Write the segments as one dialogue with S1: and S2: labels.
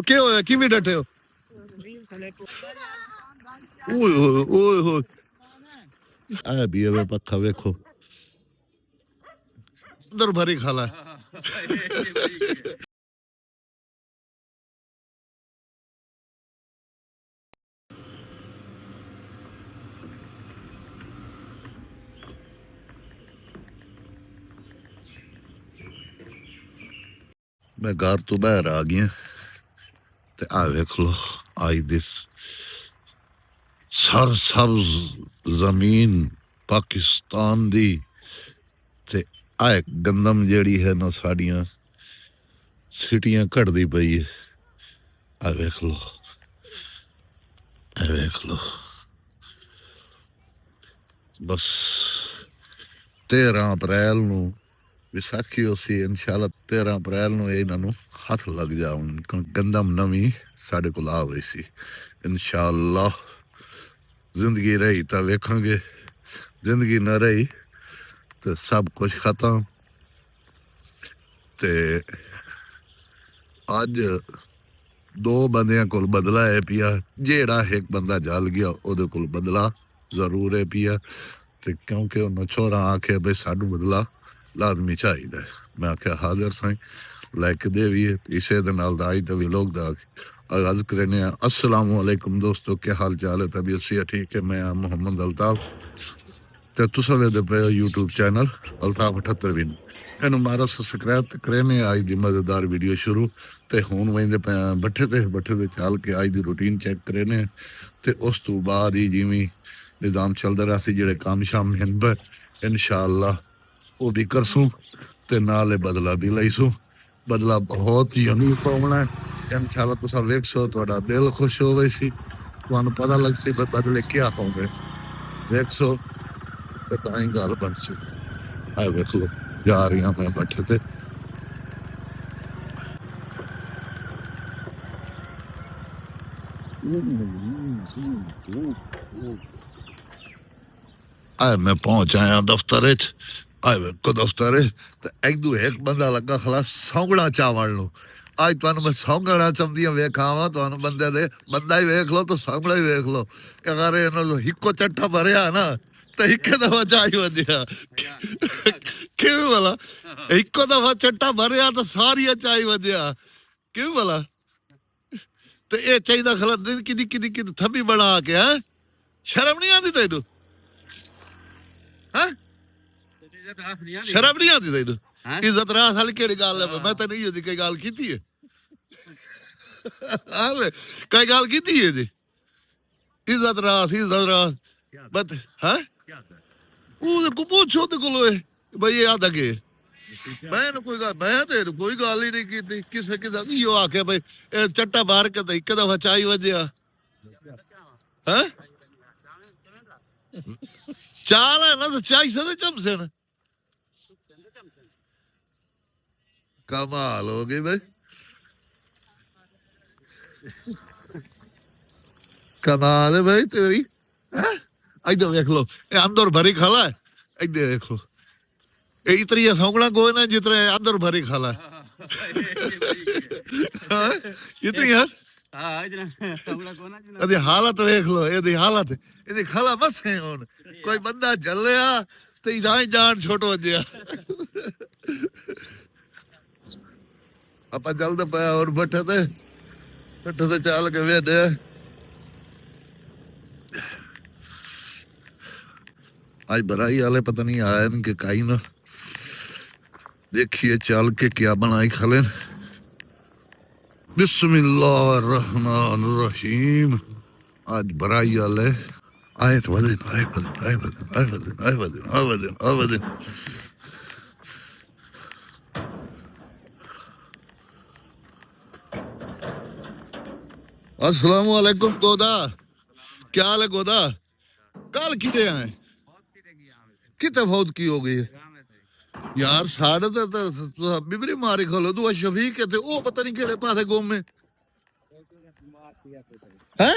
S1: ਕੀ ਹੋਇਆ ਕਿਵੇਂ ਡਟੇ ਹੋ ਓਏ ਹੋਏ ਓਏ ਹੋਏ ਆ ਵੀ ਇਹ ਪੱਖਾ ਵੇਖੋ ਅੰਦਰ ਭਰੀ ਖਾਲਾ मैं घर तो बाहर आ गया ते आ वेख लो आई दिस सरसब्ज जमीन पाकिस्तान दी ते आ गंदम जेड़ी है ना साड़ियां सिटियां घटदी पई है आ वेख लो बस 13 अप्रैल नू विसाखी उसी इंशाअल्लाह 13 अप्रैल ਨੂੰ ਇਹਨਾਂ ਨੂੰ ਹੱਥ ਲੱਗ ਜਾਉਣ ਗੰਦਮ ਨਵੀਂ ਸਾਡੇ ਕੋਲ ਆ ਗਈ ਸੀ इंशाअल्लाह ਜ਼ਿੰਦਗੀ ਰਹੀ ਤਾਂ ਵੇਖਾਂਗੇ ਜ਼ਿੰਦਗੀ ਨਾ ਰਹੀ ਤਾਂ ਸਭ ਕੁਝ ਖਤਮ ਤੇ ਅੱਜ ਦੋ ਬੰਦਿਆਂ ਕੋਲ ਬਦਲਾ ਹੈ ਪਿਆ ਜਿਹੜਾ ਇੱਕ ਬੰਦਾ ਜਲ ਗਿਆ ਉਹਦੇ ਕੋਲ ਬਦਲਾ ਜ਼ਰੂਰ ਹੈ ਪਿਆ ਤੇ ਕਿਉਂਕਿ ਉਹਨਾਂ ਛੋਰਾ ਆਖੇ ਬਈ ਸਾਨੂੰ ਬਦਲਾ लाजमी चाहिए मैं आख्या हाजिर साई लैके दे भी इसे दाई तभी लोग आगाज करने अस्सलाम वालेकुम दोस्तों क्या हाल चाल है तबीयत से ठीक है मैं मोहम्मद अल्ताफ तो तुसा वेदे पे यूट्यूब चैनल अल्ताफ 78 भी इन्हू मारा सब्सक्राइब करने आज की मजेदार वीडियो शुरू तो हूँ वेंदे पे बट्ठे ते चल के आज की रूटीन चेक करने तो उस तो बाद ही जिमें निज़ाम चलता रहा सी जेडे काम शाम इंशाअल्लाह वो भी करसूँ ते नाले बदला भी लईसूँ बदला बहुत यमी पाना है इंशाअल्लाह तुसा वेख सो तुहाडा दिल खुश हो गई सी तुहानू पता लग सी बदले क्या होंगे वेख सो ते तां ही गल बन सी आ वेख लो जा रही हूं मैं बैठे ते मैं पहुंच आया दफ्तर आए को दफ्तर एक बंदा लगा खला सौंगड़ा चावल नु आज तुहानू मैं सौंगड़ा चमदियां वेखावां तुहानू बंदे दे बंदा ही वेख लो तो सौंगड़ा ही वेख लो अगर इन्हों हिको चट्टा भरिया ना तो हिके दफा चाही वधिया किवें भला हिको दफा चट्टा भरिया तो सारिया चाही वधिया किवें भला ते ये चाहिदा खला निक्की निक्की थब्बी बना के है शर्म नहीं आती तैनू हैं शर्म नहीं आती तेन इज्जत रास वाली केड़ी गल है मैं तेन इहो जी कोई गल कीती है कोई गल कीती है जी इज्जत रास बत हैं ओदे को पूछो ते कोलो भाई ये आदा के मैं कोई गल मैं ते कोई गल ही नहीं कीती किसे किदा इहो आखे भाई चट्टा मार के ते एक दफा चाई वजया हैं चाल है ना तो चाई से चमसे ना कमाल हो गई भाई कमाल है भाई तेरी इधर देख लो अंदर भरी खाला है इधर देख लो इतनी सौगड़ा कोई ना जितने अंदर भरी खाला है इतनी है हालत देख लो ये हालत ये खाला बस है कोई बंदा चलिया तो जान छोटो वजया आप चलते पे और बट्ठे ते चल के वे दे आज बराई वाले पता नहीं आए इनके कई ना देखिए चल के क्या बनाई खले बिस्मिल्लाहिर्रहमानिर्रहीम आज बराई वाले आए तो वदन अस्सलाम वालेकुम गोदा क्या हाल है गोदा कल किते आए किते बहुत की हो गई है यार साढ़े तो बिबरी मारी खोलो तू शफीक है वो पता नहीं केड़े पासे गुम है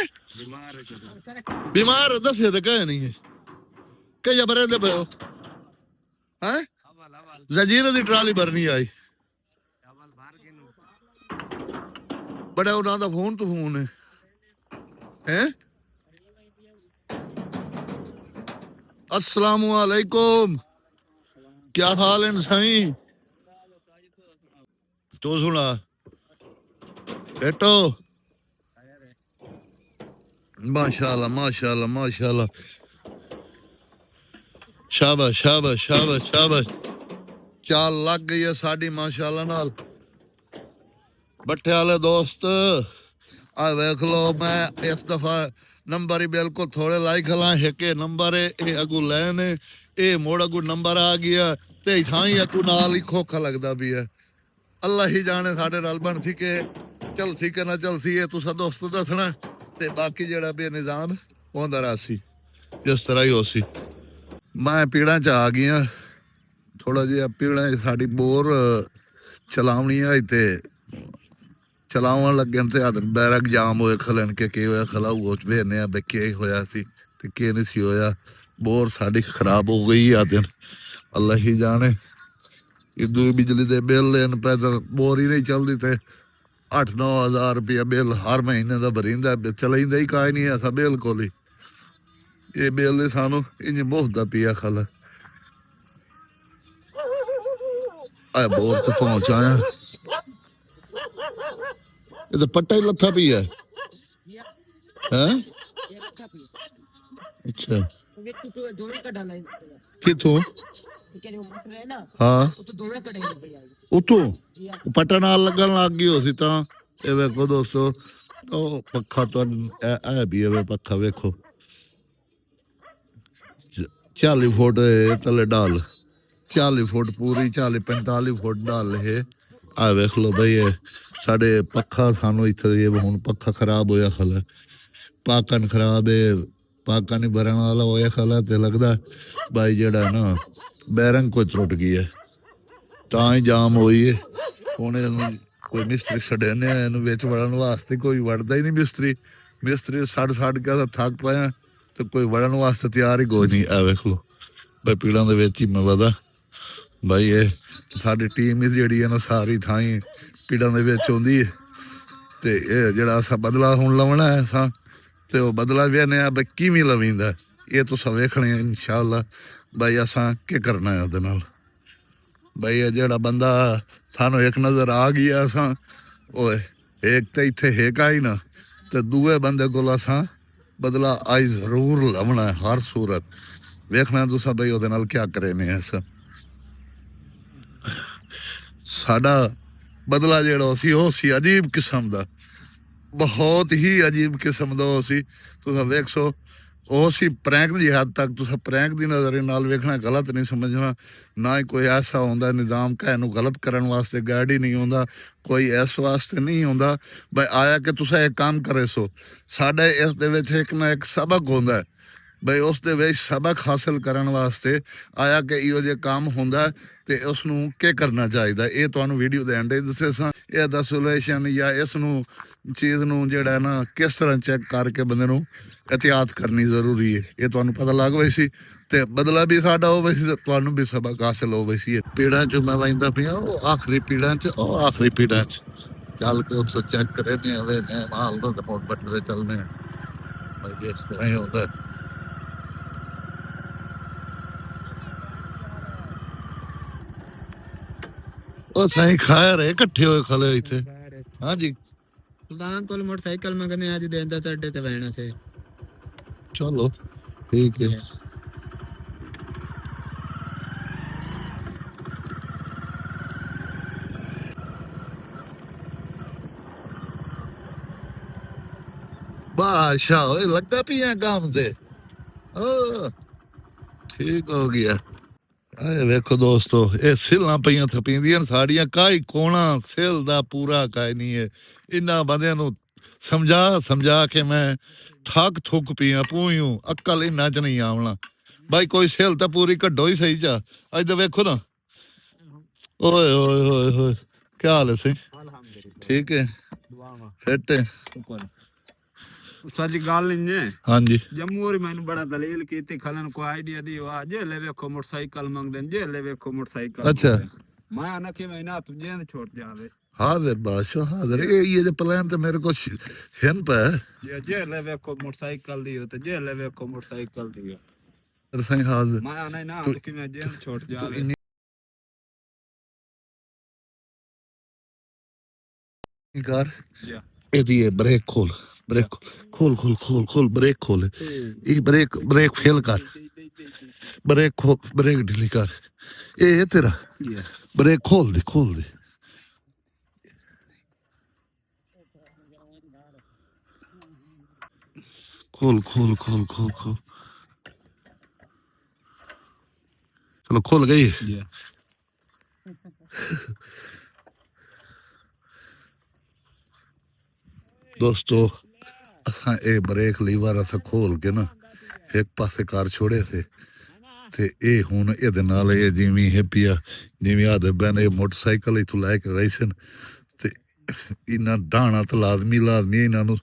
S1: बीमार दसे तो कहे नहीं है कई भरे दे पे हैं जजीरे की ट्राली भरनी आई ਬੜਾ ਉਹਨਾਂ ਦਾ ਫੋਨ ਤੋਂ ਫੋਨ ਹੈ अस्सलाम वालेकुम क्या हाल है सही तो सुना बेटो माशाल्लाह माशाल्लाह माशाल्लाह शाबाश शाबाश शाबाश शाबाश चाल लग गई है साड़ी माशाल्लाह नाल बट्टे वाले दोस्त आ वेख लो मैं इस दफा नंबर ही बिल्कुल थोड़े लाई खला एक नंबर है ये अगू लैन ये मोड़ अगू नंबर आ गया ते थाई अगू नाल ही खोखा लगता भी है अल्लाह ही जाने साडे नाल बन सी के चल सी के ना चल सी ये तुसा दोस्त दसना ते बाकी जेड़ा भी निजाम होंदा रासी जिस तरह ही हो सी मैं पीड़ा च आ गया थोड़ा जिहा पीड़ा साडी बोर चलावनी है ते चलावन लगे ते आदर बैरक जाम होए खलन के होया खला वो वेने आ के होया सी ते के नहीं सी होया बोर साडी खराब हो गई आ दिन अल्लाह ही जाने इदू बिजली दे बिल लेन पैदल बोर ही नहीं चलदी ते 8-9 हज़ार रुपया बिल हर महीने का भरींदा चलेंदा ही काई नहीं ऐसा बिल्कुल ही ये बिल सानू इंज मुफ्त पिया खला आ बोर तो पहुंच आया ये तो पट्टा ही लथा भी है हैं अच्छा किथों हाँ उतो पट्टा नाल लगन लग गई हो सी तां ये वेखो दोस्तों ओ पक्खा तो है भी है पक्खा वेखो 40 फुट तले डाल 40 फुट पूरी 40-45 फुट डाल है आ वेख लो भाई साढ़े पक्खा सानू इतने हुण पक्खा खराब होया खला पाकन खराब है पाका नहीं भरन वाला होया खला ते लगदा भाई जेड़ा ना बैरंग कोई त्रुट गई है तां ही जाम होई है हुण कोई मिस्त्री छड्डने इहनूं विच वड़न वास्ते कोई वड़दा ही नहीं मिस्त्री सड़ के थक पाया तो कोई वड़न वास्ते तैयार ही कोई नहीं आ वेख लो भाई पीड़ां दे विच ही मैं वदा भाई ये साडी टीम ही जिहड़ी है ना सारी थाई पीड़ां दे विच आउंदी है ते ये जिहड़ा असां बदला हुण लवणा है असां ते ओह बदला वेखने आ भाई किवें लवींदा ये तुसां वेखणे इंशाअल्लाह भाई असां के करना है ओहदे नाल भाई ये जिहड़ा बंदा सानू एक नज़र आ गया असां ओए एक ते इत्थे हेक आई ना ते दूए बंदे कोल असां बदला आई जरूर लवणा है हर सूरत वेखना तुसां भाई ओहदे नाल क्या करेने असां साडा बदला जेड़ा सी अजीब किस्म का बहुत ही अजीब किस्म का सी तुसां वेखो ਉਹ ਸੀ ਪ੍ਰੈਂਕ ਦੀ ਹੱਦ ਤੱਕ ਤੁਸੀਂ ਪ੍ਰੈਂਕ ਦੀ ਨਜ਼ਰ ਨਾਲ ਵੇਖਣਾ ਗਲਤ ਨਹੀਂ ਸਮਝਣਾ ਨਾ ਹੀ ਕੋਈ ਐਸਾ ਹੁੰਦਾ ਨਿਜ਼ਾਮ ਕਾ ਇਹਨੂੰ ਗਲਤ ਕਰਨ ਵਾਸਤੇ ਗਾਈਡ ਹੀ ਨਹੀਂ ਹੁੰਦਾ ਕੋਈ ਇਸ ਵਾਸਤੇ ਨਹੀਂ ਹੁੰਦਾ ਬਈ ਆਇਆ ਕਿ ਤੁਸੀਂ ਇਹ ਕੰਮ ਕਰੇ ਸੋ ਸਾਡੇ ਇਸ ਦੇ ਵਿੱਚ ਇੱਕ ਨਾ ਇੱਕ ਸਬਕ ਹੁੰਦਾ ਹੈ ਬਈ ਉਸ ਦੇ ਵਿੱਚ ਸਬਕ ਹਾਸਲ ਕਰਨ ਵਾਸਤੇ ਆਇਆ ਕਿ ਇਹੋ ਜਿਹਾ ਕੰਮ ਹੁੰਦਾ ਤੇ ਉਸ ਨੂੰ ਕੀ ਕਰਨਾ ਚਾਹੀਦਾ ਇਹ ਤੁਹਾਨੂੰ ਵੀਡੀਓ ਦੇ ਐਂਡ ਦੱਸੇ ਸਾਂ ਇਹ ਦਾ ਸੋਲੂਸ਼ਨ ਜਾਂ ਇਸ ਨੂੰ ਚੀਜ਼ ਨੂੰ ਜਿਹੜਾ ਨਾ ਕਿਸ ਤਰ੍ਹਾਂ ਚੈੱਕ ਕਰਕੇ ਬੰਦੇ ਨੂੰ एहतियात करनी जरूरी है ये तुहानू पता लग वही सी ते बदला भी साडा हो वही तुहानू भी सबक हासिल हो वही पीड़ा च मैं वहींदा पिया आखिरी पीड़ा च आखिरी पीड़ा च चल के उस चेक करे ने माल तो मोट बटरे चलने भाई इस तरह ही होता है ओ सही खैर है इकट्ठे होए खले इथे हां जी
S2: सुल्तान तो मोटरसाइकिल में कने आज देंदा ते अड्डे ते बहना से
S1: चलो ठीक है बादशाह लगा पिया काम से ठीक हो गया आए वेखो दोस्तों ये सिल्लां पईयां थपींदियां साड़ियां काई कोना सिल दा पूरा काई नहीं है इन्हां बंदियां नूं समझा के मैं थक थुक पिया पूयूं अक्ल इन्हां च नहीं आवना भाई कोई सिल तो पूरी कड्डो ही सही चा अज तो वेखो ना ओए ओए ओए ओए क्या हाल है सिंह ठीक है फिट है
S2: सच गल नहीं है
S1: हाँ जी
S2: जम्मू और मैंने बड़ा दलील की खलन को आइडिया दी वाह जेले वेखो मोटरसाइकिल मंगदे जेले वेखो मोटरसाइकिल
S1: अच्छा
S2: मैं ना कि मैं ना तुझे छोड़ जावे
S1: हाजिर बादशाह हाजिर ये जो प्लान तो मेरे को हिन पे
S2: जे ले वेखो मोटरसाइकिल दी हो ते जे ले वेखो मोटरसाइकिल दी हो
S1: सही हाजिर
S2: मैं आना ना
S1: तू
S2: तो कि मैं जेल छोड़ जा
S1: तू
S2: ले
S1: इन्नी कर
S2: या
S1: ये ब्रेक खोल ब्रेक खोल खोल खोल खोल ब्रेक खोल ये ब्रेक ब्रेक फेल कर ब्रेक खोल ब्रेक ढीली कर ये तेरा
S2: या
S1: ब्रेक खोल दे खोल खोल खोल खोल खोल चलो खोल गई
S2: या
S1: दोस्तों असां ये ब्रेक लीवर असां खोल के ना एक पासे कार छोड़े थे ते ये हुन ਇਹਦੇ ਨਾਲ ਇਹ ਜਿਵੇਂ ਹੈ ਪਿਆ ਜਿਵੇਂ ਆਦੇ ਬਨ ਇਹ ਮੋਟਰਸਾਈਕਲ ਇਥੋਂ ਲੈ ਕੇ ਗਏ ਸਨ ਤੇ ਇਹਨਾਂ ਡਾਣਾ ਤਾਂ ਲਾਜ਼ਮੀ ਇਹਨਾਂ ਨੂੰ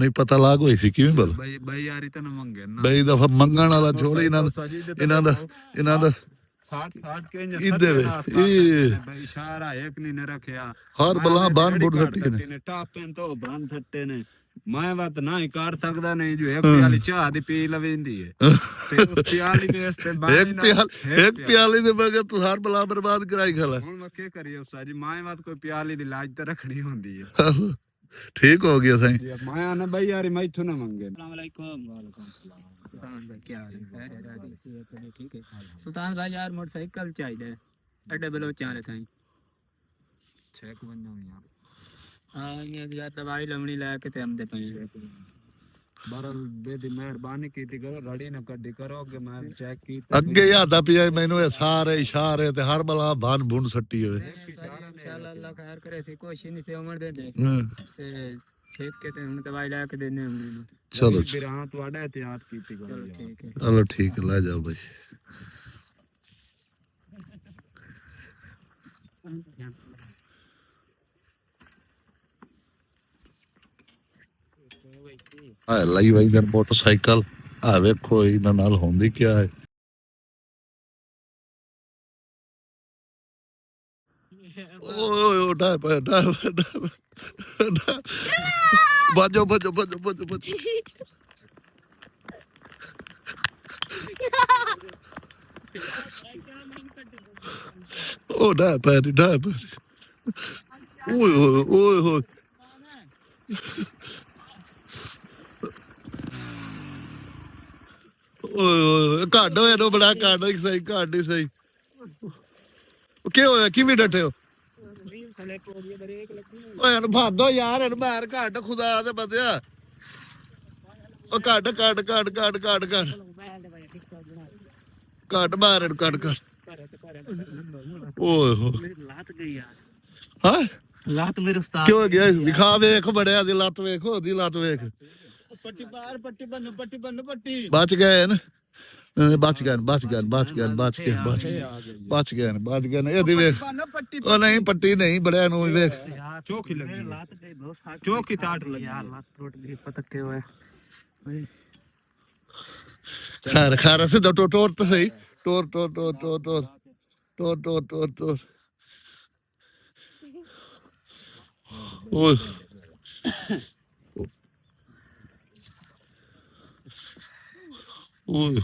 S1: ਹੀ ਪਤਾ ਲੱਗ ਹੋਈ ਸੀ ਕਿਵੇਂ ਬਲ
S2: ਬਈ ਯਾਰੀ ਤਾਂ ਮੰਗੇ ਨਾ
S1: ਬਈ ਦਫਾ ਮੰਗਣ ਵਾਲਾ ਛੋੜ ਇਹਨਾਂ ਦਾ
S2: 60 के
S1: इधर
S2: भाई इशारा एक नहीं रखया
S1: हर बला बान बुड़ सट्टी ने
S2: टापें तो बान सट्टे ने मैं बात ना ही कर सकदा नहीं जो एक प्याली चाह दी पी लवेंदी है ते उस प्याली के वास्ते
S1: एक प्याली दे बगैर तू हर बला बर्बाद कराई खला
S2: हुन मैं के करिए उस्ताद जी मैं बात कोई प्याली दी लाज तो रखनी होंदी है
S1: ठीक हो गया सही
S2: मैं आना भाई यार मैं इथों ना मंगे
S3: अस्सलाम वालेकुम वालेकुम सलाम सुल्तान भाई क्या हाल है ठीक है सुल्तान भाई यार मोटरसाइकिल चाहिए अड्डे बलोचां रे ताई
S2: चेक बनना यार
S3: हां ये यार दवाई लवणी लेके ते हमदे पे
S2: बरल बेदी मेहरबानी की थी करो रड़ी ना कड्डी करोगे मैं चेक की
S1: ਅੱਗੇ ਯਾਦਾ ਪਿਆ ਮੈਨੂੰ ਇਹ ਸਾਰੇ ਇਸ਼ਾਰੇ ਤੇ ਹਰ ਬਲਾ ਬਾਨ ਬੁੰਡ ਸੱਟੀ ਹੋਵੇ
S3: इंशाल्लाह अल्लाह खैर करे से कोशिश नहीं से उम्र दे दे ते छेक के ते हुन दवाई लेके देने हमने
S1: चलो
S2: बिरां ਤੁਹਾਡਾ ਇhtiyat ਕੀਤੀ ਕਰੋ
S3: चलो ठीक है
S1: चलो ठीक है ले जाओ भाई ਆ ਲਈ ਭਾਈ ਦਾ ਮੋਟਰਸਾਈਕਲ ਆ ਵੇਖੋ ਇਹਨਾਂ ਨਾਲ ਹੁੰਦੀ ਕੀ ਹੈ ਓਏ ਓ ਡਾ ਬਾਜੋ ਬਾਜੋ ਬਾਜੋ ਬਾਜੋ ਬਾਜੋ ਓ ਡਾ ਪੈ ਓਏ ਓਏ ਓਏ ਓਏ ਘੱਟ ਹੋਇਆ ਨੂੰ ਬੜਾ ਘੱਟ ਸਹੀ ਘੱਟ ਹੀ ਸਹੀ ਕੀ ਹੋਇਆ ਕਿਵੇਂ ਡਟੇ ਹੋ ਓਏ ਇਹਨੂੰ ਭਾਦੋ ਯਾਰ ਇਹਨੂੰ ਬਾਹਰ ਘੱਟ ਖੁਦਾ ਦੇ ਬੰਦਿਆ ਉਹ ਘੱਟ ਘੱਟ ਘੱਟ ਘੱਟ ਘੱਟ ਘੱਟ ਘੱਟ ਬਾਹਰ ਇਹਨੂੰ ਘੱਟ ਘੱਟ ਓਏ ਹੋ
S3: लात गई यार
S1: ਹਾਂ
S3: लात मेरे उस्ताद
S1: ਕਿਉਂ ਗਿਆ ਵਿਖਾ ਵੇਖ ਬੜਿਆ ਦੀ ਲੱਤ ਵੇਖ ਉਹਦੀ ਲੱਤ ਵੇਖ
S2: ਪੱਟੀ ਬਾਹਰ ਪੱਟੀ ਬੰਨ ਪੱਟੀ
S1: ਬਚ ਗਏ ਨੇ ਬਚ ਗਏ ਬਚ ਗਏ ਬਚ ਗਏ ਬਚ ਗਏ ਬਚ ਗਏ ਬਚ ਗਏ ਬਚ ਗਏ ਇਹਦੀ ਵੇਖ ਉਹ ਨਹੀਂ ਪੱਟੀ ਨਹੀਂ ਬੜਿਆ ਨੂੰ ਵੇਖ
S3: यार
S2: चौकी लगी
S3: मेरे लात गई बहुत साट
S2: चौकी साट लगी
S3: यार लात टूट गई पटके हुए
S1: खैर खैर सिद्धा टोर तो सही टोर टोर टोर टोर टोर टोर टोर टोर टोर ओए ओए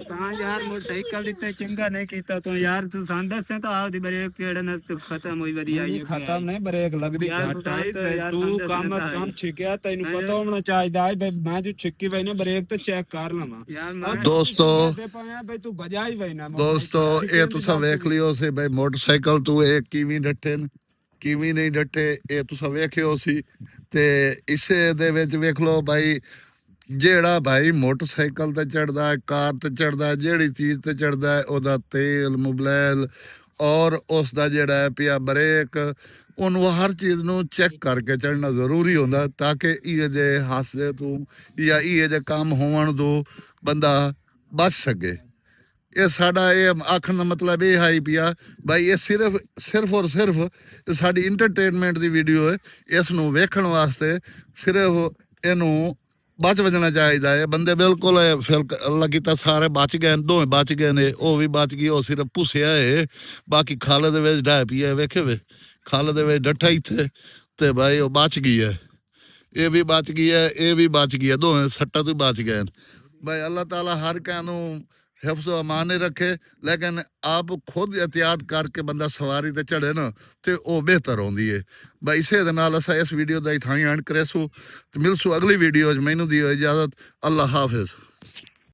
S3: ਤਾਂ ਯਾਰ ਮੋਟਰਸਾਈਕਲ ਦਿੱਤੇ ਚੰਗਾ ਨਹੀਂ ਕੀਤਾ ਤੂੰ ਯਾਰ ਤੂੰ ਸਾਨੂੰ ਦੱਸੇ ਤਾਂ ਆਪਦੀ ਬ੍ਰੇਕ ਕਿਹੜੇ ਨਾਲ ਖਤਮ ਹੋਈ ਵਧੀਆ ਆਈ
S2: ਖਤਮ ਨਹੀਂ ਬ੍ਰੇਕ ਲੱਗਦੀ
S3: ਯਾਰ
S2: ਘੱਟ
S3: ਬਤਾਈ ਤੇ ਯਾਰ
S2: ਤੂੰ ਕੰਮ ਛਿਕਿਆ ਤੈਨੂੰ ਪਤਾ ਹੋਣਾ ਚਾਹੀਦਾ ਹੈ ਬਈ ਮੈਂ ਜੋ ਛਿੱਕੀ ਬਈ ਨਾ ਬ੍ਰੇਕ ਤੇ ਚੈੱਕ ਕਰ ਲਵਾਂ
S3: ਯਾਰ ਮੈਂ
S1: दोस्तों
S2: ਤੇ ਪਾਇਆ ਬਈ ਤੂੰ ਬਜਾਈ ਬਈ ਨਾ
S1: दोस्तों ये तुसा वेख लियो से भाई मोटरसाइकिल तू एक किवी डटे किवी नहीं डटे ये तुसा वेखियो सी ते इसे दे विच वेख लो भाई ਜਿਹੜਾ ਭਾਈ ਮੋਟਰਸਾਈਕਲ ਤੇ ਚੜਦਾ ਹੈ ਕਾਰ ਤੇ ਚੜਦਾ ਹੈ ਜਿਹੜੀ ਚੀਜ਼ ਤੇ ਚੜਦਾ ਹੈ ਉਹਦਾ ਤੇਲ ਮੋਬਿਲ ਔਰ ਉਸ ਦਾ ਜਿਹੜਾ ਹੈ ਪਿਆ ਬ੍ਰੇਕ ਉਹਨੂੰ ਹਰ ਚੀਜ਼ ਨੂੰ ਚੈੱਕ ਕਰਕੇ ਚੜਨਾ ਜ਼ਰੂਰੀ ਹੁੰਦਾ ਤਾਂ ਕਿ ਇਹ ਜੇ ਹਾਦਸੇ ਤੋਂ ਜਾਂ ਇਹ ਜੇ ਕੰਮ ਹੋਣ ਤੋਂ ਬੰਦਾ ਬਚ ਸਕੇ ਇਹ ਸਾਡਾ ਇਹ ਆਖਣ ਦਾ ਮਤਲਬ ਇਹ ਹੈ ਪਿਆ ਭਾਈ ਇਹ ਸਿਰਫ ਔਰ ਸਿਰਫ ਸਾਡੀ ਇੰਟਰਟੇਨਮੈਂਟ ਦੀ ਵੀਡੀਓ ਹੈ ਇਸ ਨੂੰ ਵੇਖਣ ਵਾਸਤੇ ਸਿਰਫ ਇਹਨੂੰ ਬਚ ਵਜਣਾ ਚਾਹੀਦਾ ਹੈ ਬੰਦੇ ਬਿਲਕੁਲ ਫਿਰ ਅੱਲਾ ਕੀਤਾ ਸਾਰੇ ਬਚ ਗਏ ਦੋਵੇਂ ਬਚ ਗਏ ਨੇ ਉਹ ਵੀ ਬਚ ਗਈ ਉਹ ਸਿਰਫ ਪੁੱਸਿਆ ਹੈ ਬਾਕੀ ਖਾਲੇ ਦੇ ਵਿੱਚ ਡਾਇ ਪਈ ਹੈ ਵੇਖੇ ਵੇ ਖਾਲੇ ਦੇ ਵਿੱਚ ਡੱਠਾ ਇੱਥੇ ਤੇ ਭਾਈ ਉਹ ਬਚ ਗਈ ਹੈ ਇਹ ਵੀ ਬਚ ਗਈ ਹੈ ਇਹ ਵੀ ਬਚ ਗਈ ਹੈ ਦੋਵੇਂ ਸੱਟਾਂ ਤੋਂ ਬਚ ਗਏ ਭਾਈ ਅੱਲਾਹ ਤਾਲਾ ਹਰ ਕਿਸੇ ਨੂੰ हिफ्ज़ व अमान रखे लेकिन आप खुद एहतियात करके बंदा सवारी ते चढ़े ना तो वह बेहतर होंदी है भाई इसे असा इस वीडियो का इतना ही एंड करेसू तो मिलसू अगली वीडियो मैनू दियो इजाज़त अल्लाह हाफिज़।